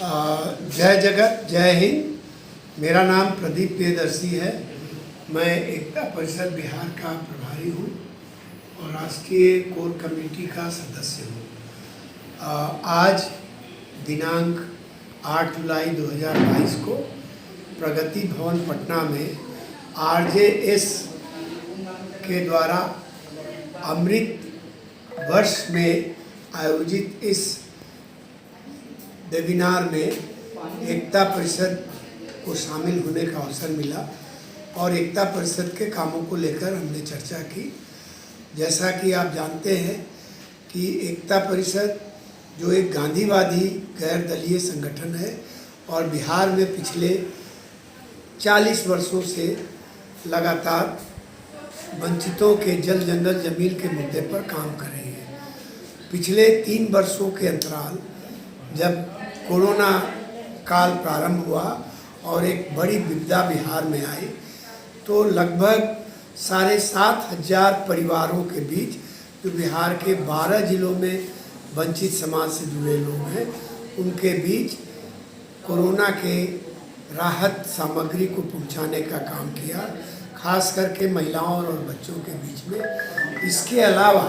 जय जगत, जय हिंद। मेरा नाम प्रदीप प्रियदर्शी है। मैं एकता परिषद बिहार का प्रभारी हूँ और राष्ट्रीय कोर कमेटी का सदस्य हूँ। आज दिनांक 8 जुलाई 2022 को प्रगति भवन पटना में RJS के द्वारा अमृत वर्ष में आयोजित इस वेबिनार में एकता परिषद को शामिल होने का अवसर मिला और एकता परिषद के कामों को लेकर हमने चर्चा की। जैसा कि आप जानते हैं कि एकता परिषद जो एक गांधीवादी गैर दलीय संगठन है और बिहार में पिछले 40 वर्षों से लगातार वंचितों के जल जंगल जमीन के मुद्दे पर काम कर रही है। पिछले 3 वर्षों के अंतराल जब कोरोना काल प्रारंभ हुआ और एक बड़ी विपदा बिहार में आई तो लगभग 7,500 परिवारों के बीच जो बिहार के 12 जिलों में वंचित समाज से जुड़े लोग हैं उनके बीच कोरोना के राहत सामग्री को पहुंचाने का काम किया, खास करके महिलाओं और बच्चों के बीच में। इसके अलावा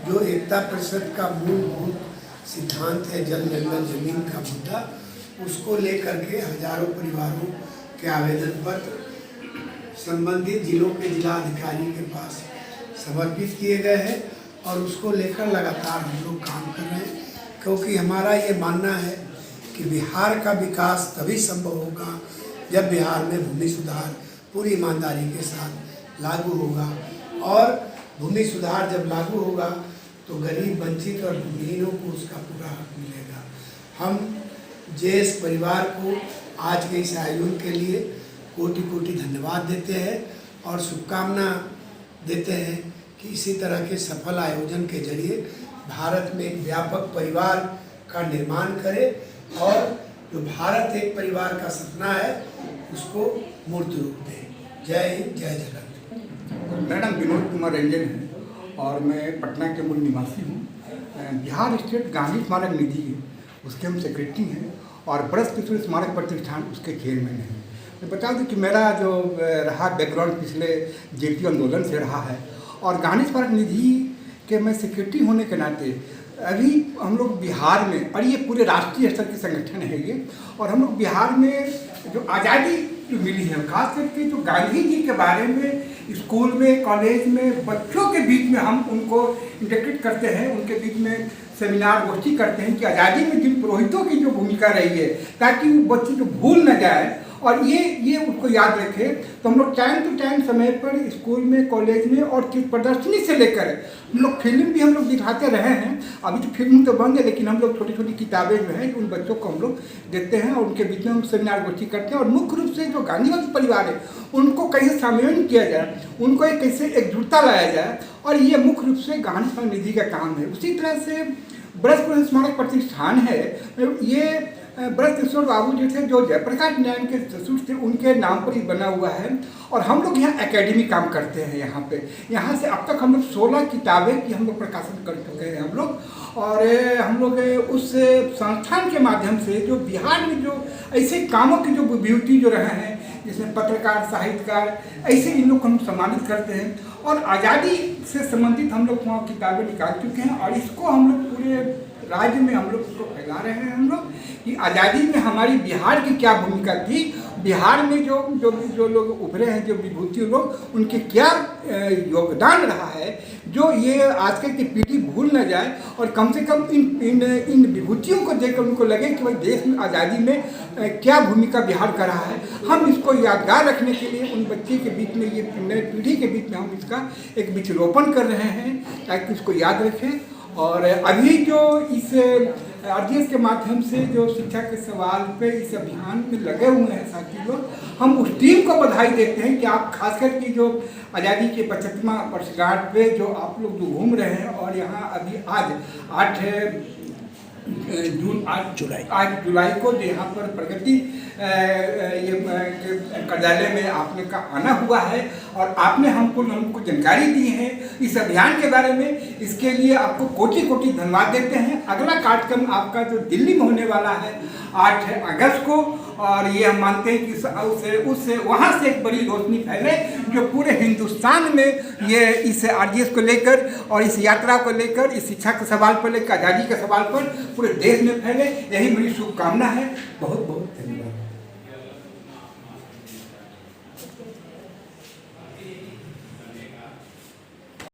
जो एकता परिषद का मूलभूत सिद्धांत है जल जंगल जमीन का मुद्दा, उसको लेकर के हजारों परिवारों के आवेदन पत्र संबंधित जिलों के जिलाधिकारी के पास समर्पित किए गए हैं और उसको लेकर लगातार हम लोग काम कर रहे हैं, क्योंकि हमारा ये मानना है कि बिहार का विकास तभी संभव होगा जब बिहार में भूमि सुधार पूरी ईमानदारी के साथ लागू होगा और भूमि सुधार जब लागू होगा तो गरीब वंचित और भूमिहीनों को उसका पूरा हक मिलेगा। हम JS परिवार को आज के इस आयोजन के लिए कोटि कोटि धन्यवाद देते हैं और शुभकामना देते हैं कि इसी तरह के सफल आयोजन के जरिए भारत में एक व्यापक परिवार का निर्माण करे और जो भारत एक परिवार का सपना है उसको मूर्त रूप दे। जय हिंद, जय जगत। मेरा नाम विनोद कुमार रंजन है और मैं पटना के मूल निवासी हूँ। बिहार स्टेट गांधी स्मारक निधि है, उसके हम सेक्रेटरी हैं और ब्रज किशोर स्मारक प्रतिष्ठान उसके चेयरमैन हैं। मैं बता दूं कि मेरा जो रहा बैकग्राउंड पिछले JP आंदोलन से रहा है और गांधी स्मारक निधि के मैं सेक्रेटरी होने के नाते अभी हम लोग बिहार में, और ये पूरे राष्ट्रीय स्तर के संगठन है ये, और हम लोग बिहार में जो आज़ादी जो मिली है खास करके जो गांधी जी के बारे में स्कूल में कॉलेज में बच्चों के बीच में हम उनको इंटरेक्ट करते हैं, उनके बीच में सेमिनार गोष्ठी करते हैं कि आज़ादी में जिन पुरोहितों की जो भूमिका रही है ताकि वो बच्चे जो भूल न जाए और ये उसको याद रखे। तो हम लोग टाइम टू टाइम समय पर स्कूल में कॉलेज में और प्रदर्शनी से लेकर हम लोग फिल्म भी हम लोग दिखाते रहे हैं। अभी तो फिल्म तो बंद है लेकिन हम लोग छोटी छोटी किताबें जो हैं उन बच्चों को हम लोग देते हैं और उनके बीच में हम सेमिनार गोष्ठी करते हैं और मुख्य रूप से जो गांधीवादी परिवार है उनको कैसे सम्मेलन किया जाए, उनको एक कैसे एकजुटता लाया जाए और ये मुख्य रूप से गांधी स्मारक निधि का काम है। उसी तरह से ब्रज किशोर स्मारक प्रतिष्ठान है, ये ब्रज किशोर बाबू जी थे जो जयप्रकाश नारायण के ससुर थे, उनके नाम पर ही बना हुआ है और हम लोग यहाँ एकेडमी काम करते हैं। यहाँ से अब तक हम लोग 16 किताबें की हम लोग प्रकाशन कर चुके हैं हम लोग। और हम लोग उस संस्थान के माध्यम से जो बिहार में जो ऐसे कामों की जो विभूति जो रहे हैं जिसमें पत्रकार साहित्यकार ऐसे इन लोग को हम सम्मानित करते हैं और आज़ादी से संबंधित हम लोग वहाँ किताबें निकाल चुके हैं और इसको हम लोग पूरे राज्य में हम लोग उसको फैला रहे हैं हम लोग कि आज़ादी में हमारी बिहार की क्या भूमिका थी, बिहार में जो लोग उभरे हैं जो विभूति लोग उनके क्या योगदान रहा है, जो ये आजकल की पीढ़ी भूल न जाए और कम से कम इन विभूतियों को देखकर उनको लगे कि भाई देश में आज़ादी में क्या भूमिका बिहार का रहा है। हम इसको यादगार रखने के लिए उन बच्चे के बीच में, ये नई पीढ़ी के बीच में हम इसका एक वृक्षारोपण कर रहे हैं ताकि उसको याद रखें। और अभी जो इस RJS के माध्यम से जो शिक्षा के सवाल पे इस अभियान में लगे हुए हैं साथी लोग, हम उस टीम को बधाई देते हैं कि आप खासकर की जो आज़ादी के 75वां वर्षगांठ पे जो आप लोग जो घूम रहे हैं और यहाँ अभी आज 8 आज जुलाई को जो यहाँ पर प्रगति ये कार्यालय में आपने का आना हुआ है और आपने हमको जानकारी दी है इस अभियान के बारे में। इसके लिए आपको कोटि कोटि धन्यवाद देते हैं। अगला कार्यक्रम आपका जो दिल्ली में होने वाला है 8 अगस्त को, और ये हम मानते हैं कि उससे वहाँ से एक बड़ी रोशनी फैले जो पूरे हिंदुस्तान में ये इस आरजीएस को लेकर और इस यात्रा को लेकर, इस शिक्षा के सवाल पर लेकर, आज़ादी के सवाल पर पूरे देश में फैले। यही मेरी शुभकामना है। बहुत बहुत